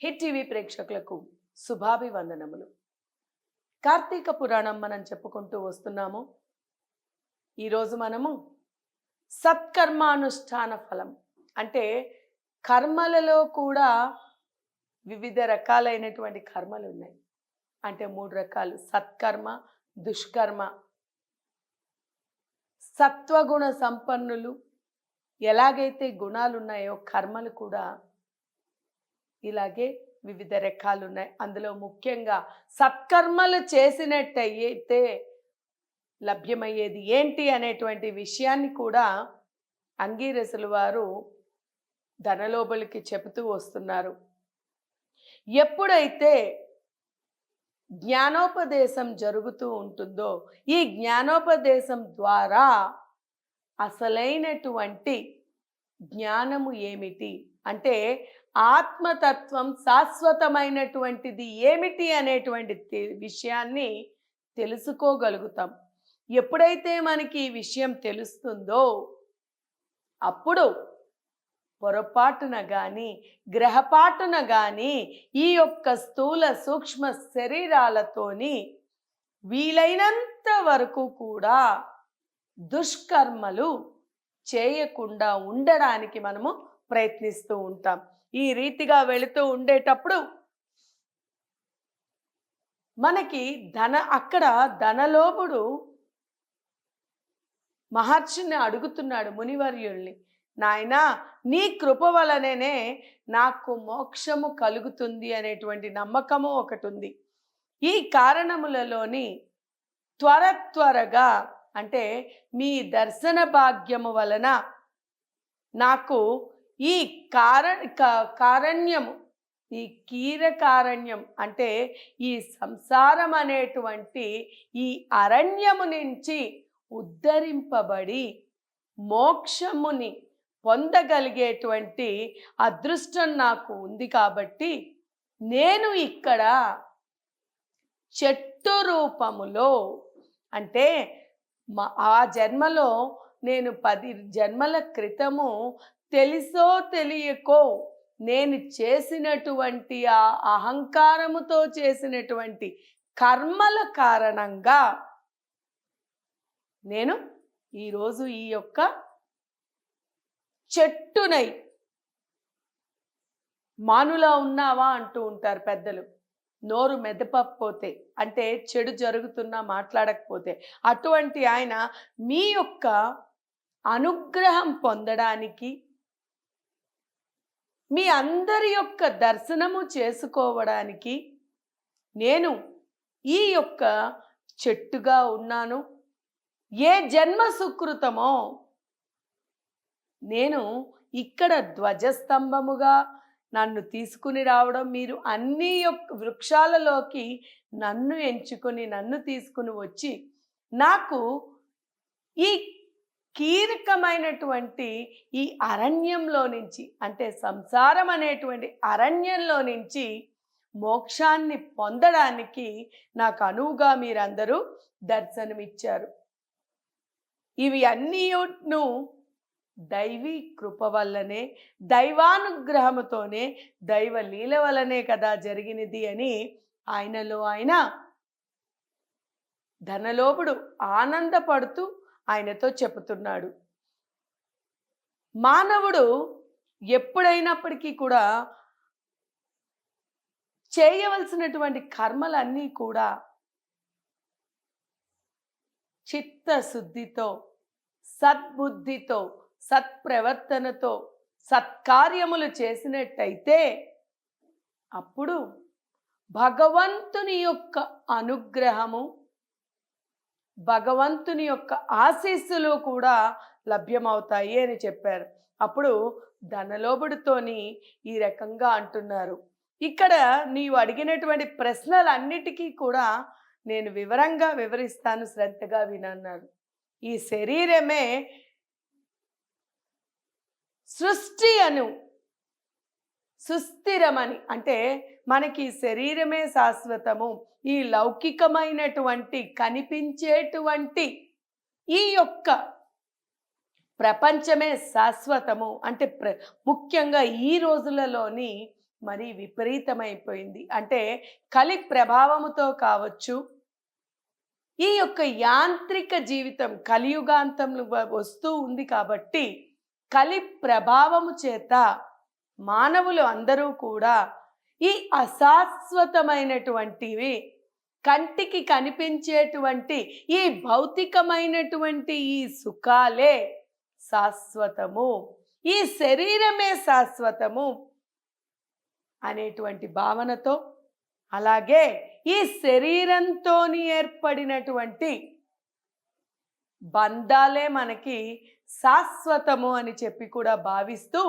Hit TV ప్రేక్షకులకు శుభాభివందనములు. కార్తీక పురాణం మనం చెప్పుకుంటూ వస్తున్నాము. ఈరోజు మనము సత్కర్మానుష్ఠాన ఫలం అంటే కర్మలలో కూడా వివిధ రకాలైనటువంటి కర్మలు ఉన్నాయి. అంటే 3 రకాలు: సత్కర్మ, దుష్కర్మ. సత్వగుణ సంపన్నులు ఎలాగైతే గుణాలు ఉన్నాయో కర్మలు కూడా ఇలాగే వివిధ రకాలు ఉన్నాయి. అందులో ముఖ్యంగా సత్కర్మలు చేసినట్టయితే లభ్యమయ్యేది ఏంటి అనేటువంటి విషయాన్ని కూడా అంగీరసుల వారు ధనలోబలికి చెబుతూ వస్తున్నారు. ఎప్పుడైతే జ్ఞానోపదేశం జరుగుతూ ఉంటుందో ఈ జ్ఞానోపదేశం ద్వారా అసలైనటువంటి జ్ఞానము ఏమిటి అంటే ఆత్మతత్వం శాశ్వతమైనటువంటిది ఏమిటి అనేటువంటి విషయాన్ని తెలుసుకోగలుగుతాం. ఎప్పుడైతే మనకి ఈ విషయం తెలుస్తుందో అప్పుడు పొరపాటున కానీ గ్రహపాటున కానీ ఈ యొక్క స్థూల సూక్ష్మ శరీరాలతోని వీలైనంత వరకు కూడా దుష్కర్మలు చేయకుండా ఉండడానికి మనము ప్రయత్నిస్తూ ఉంటాం. ఈ రీతిగా వెళుతూ ఉండేటప్పుడు మనకి అక్కడ ధనలోభుడు మహర్షిని అడుగుతున్నాడు, మునివర్యుల్ని, నాయనా నీ కృప వలననే నాకు మోక్షము కలుగుతుంది అనేటువంటి నమ్మకము ఒకటి ఉంది. ఈ కారణములలోని త్వరగా అంటే మీ దర్శన భాగ్యము వలన నాకు ఈ కారణ్యము, ఈ కీరకారణ్యం అంటే ఈ సంసారం అనేటువంటి ఈ అరణ్యము నుంచి ఉద్ధరింపబడి మోక్షముని పొందగలిగేటువంటి అదృష్టం నాకు ఉంది. కాబట్టి నేను ఇక్కడ చెట్టు రూపములో అంటే ఆ జన్మలో నేను 10 జన్మల క్రితము తెలిసో తెలియకో నేను చేసినటువంటి ఆ అహంకారముతో చేసినటువంటి కర్మల కారణంగా నేను ఈరోజు ఈ యొక్క చెట్టునై మానులా ఉన్నావా అంటూ ఉంటారు పెద్దలు. నోరు మెదపకపోతే అంటే చెడు జరుగుతున్నా మాట్లాడకపోతే అటువంటి ఆయన మీ యొక్క అనుగ్రహం పొందడానికి మీ అందరి యొక్క దర్శనము చేసుకోవడానికి నేను ఈ యొక్క చెట్టుగా ఉన్నాను. ఏ జన్మ సుకృతమో నేను ఇక్కడ ధ్వజస్తంభముగా నన్ను తీసుకుని రావడం, మీరు అన్ని యొక్క వృక్షాలలోకి నన్ను ఎంచుకొని నన్ను తీసుకుని వచ్చి నాకు ఈ కీలకమైనటువంటి ఈ అరణ్యంలో నుంచి అంటే సంసారం అనేటువంటి అరణ్యంలో నుంచి మోక్షాన్ని పొందడానికి నాకు అనువుగా మీరందరూ దర్శనమిచ్చారు. ఇవి అన్నీను దైవీ కృప వల్లనే, దైవానుగ్రహముతోనే, దైవ లీల వల్లనే కదా జరిగినది అని ఆయనలో ఆయన ధనలోభుడు ఆనందపడుతూ ఆయనతో చెబుతున్నాడు. మానవుడు ఎప్పుడైనప్పటికీ కూడా చేయవలసినటువంటి కర్మలన్నీ కూడా చిత్తశుద్ధితో, సద్బుద్ధితో, సత్ప్రవర్తనతో సత్కార్యములు చేసినట్టయితే అప్పుడు భగవంతుని యొక్క అనుగ్రహము, భగవంతుని యొక్క ఆశీస్సులు కూడా లభ్యమవుతాయి అని చెప్పారు. అప్పుడు ధనలోభుడితోని ఈ రకంగా అంటున్నారు. ఇక్కడ నీవు అడిగినటువంటి ప్రశ్నలన్నిటికీ కూడా నేను వివరంగా వివరిస్తాను, శ్రద్ధగా వినన్నారు. ఈ శరీరమే సృష్టి అను సుస్థిరమని అంటే మనకి శరీరమే శాశ్వతము, ఈ లౌకికమైనటువంటి కనిపించేటువంటి ఈ యొక్క ప్రపంచమే శాశ్వతము అంటే ముఖ్యంగా ఈ రోజులలోని మరి విపరీతమైపోయింది. అంటే కలి ప్రభావముతో కావచ్చు, ఈ యొక్క యాంత్రిక జీవితం కలియుగాంతంలో వస్తూ ఉంది కాబట్టి కలి ప్రభావము చేత మానవులు అందరూ కూడా ఈ అశాశ్వతమైనటువంటివి, కంటికి కనిపించేటువంటి ఈ భౌతికమైనటువంటి ఈ సుఖాలే శాశ్వతము, ఈ శరీరమే శాశ్వతము అనేటువంటి భావనతో, అలాగే ఈ శరీరంతోని ఏర్పడినటువంటి బంధాలే మనకి శాశ్వతము అని చెప్పి కూడా భావిస్తూ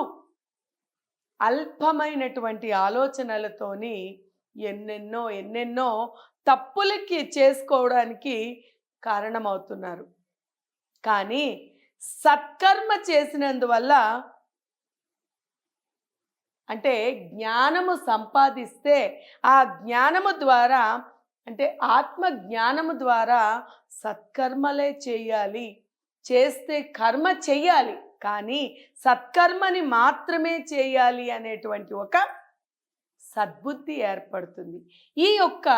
అల్పమైనటువంటి ఆలోచనలతోని ఎన్నెన్నో ఎన్నెన్నో తప్పులకి చేసుకోవడానికి కారణమవుతున్నారు. కానీ సత్కర్మ చేసినందువల్ల, అంటే జ్ఞానము సంపాదిస్తే ఆ జ్ఞానము ద్వారా, అంటే ఆత్మ జ్ఞానము ద్వారా సత్కర్మలే చేయాలి, చేస్తే కర్మ చెయ్యాలి, కానీ సత్కర్మని మాత్రమే చేయాలి అనేటువంటి ఒక సద్బుద్ధి ఏర్పడుతుంది. ఈ యొక్క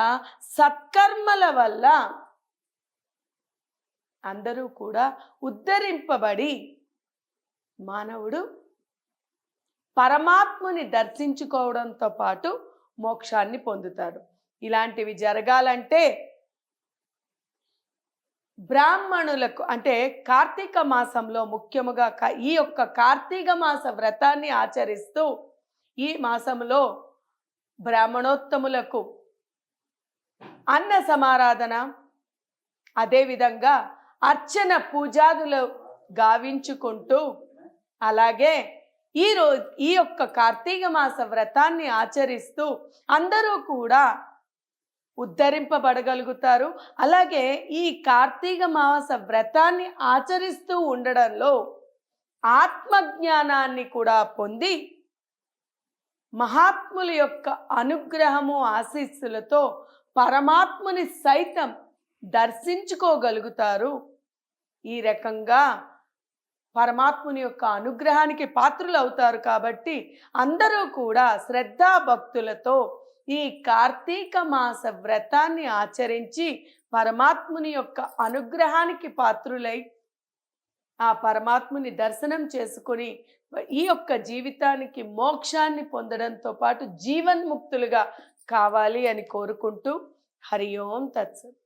సత్కర్మల వల్ల అందరూ కూడా ఉద్ధరింపబడి మానవుడు పరమాత్ముని దర్శించుకోవడంతో పాటు మోక్షాన్ని పొందుతాడు. ఇలాంటివి జరగాలంటే బ్రాహ్మణులకు, అంటే కార్తీక మాసంలో ముఖ్యముగా ఈ యొక్క కార్తీక మాస వ్రతాన్ని ఆచరిస్తూ ఈ మాసంలో బ్రాహ్మణోత్తములకు అన్న సమారాధన, అదేవిధంగా అర్చన పూజాదులు గావించుకుంటూ, అలాగే ఈ యొక్క కార్తీక మాస వ్రతాన్ని ఆచరిస్తూ అందరూ కూడా ఉద్ధరింపబడగలుగుతారు. అలాగే ఈ కార్తీక మాస వ్రతాన్ని ఆచరిస్తూ ఉండడంలో ఆత్మజ్ఞానాన్ని కూడా పొంది మహాత్ముల యొక్క అనుగ్రహము ఆశీస్సులతో పరమాత్ముని సైతం దర్శించుకోగలుగుతారు. ఈ రకంగా పరమాత్ముని యొక్క అనుగ్రహానికి పాత్రులు అవుతారు. కాబట్టి అందరూ కూడా శ్రద్ధా భక్తులతో ఈ కార్తీక మాస వ్రతాన్ని ఆచరించి పరమాత్ముని యొక్క అనుగ్రహానికి పాత్రులై ఆ పరమాత్ముని దర్శనం చేసుకొని ఈ యొక్క జీవితానికి మోక్షాన్ని పొందడంతో పాటు జీవన్ముక్తులుగా కావాలి అని కోరుకుంటూ హరి ఓం తత్సత్.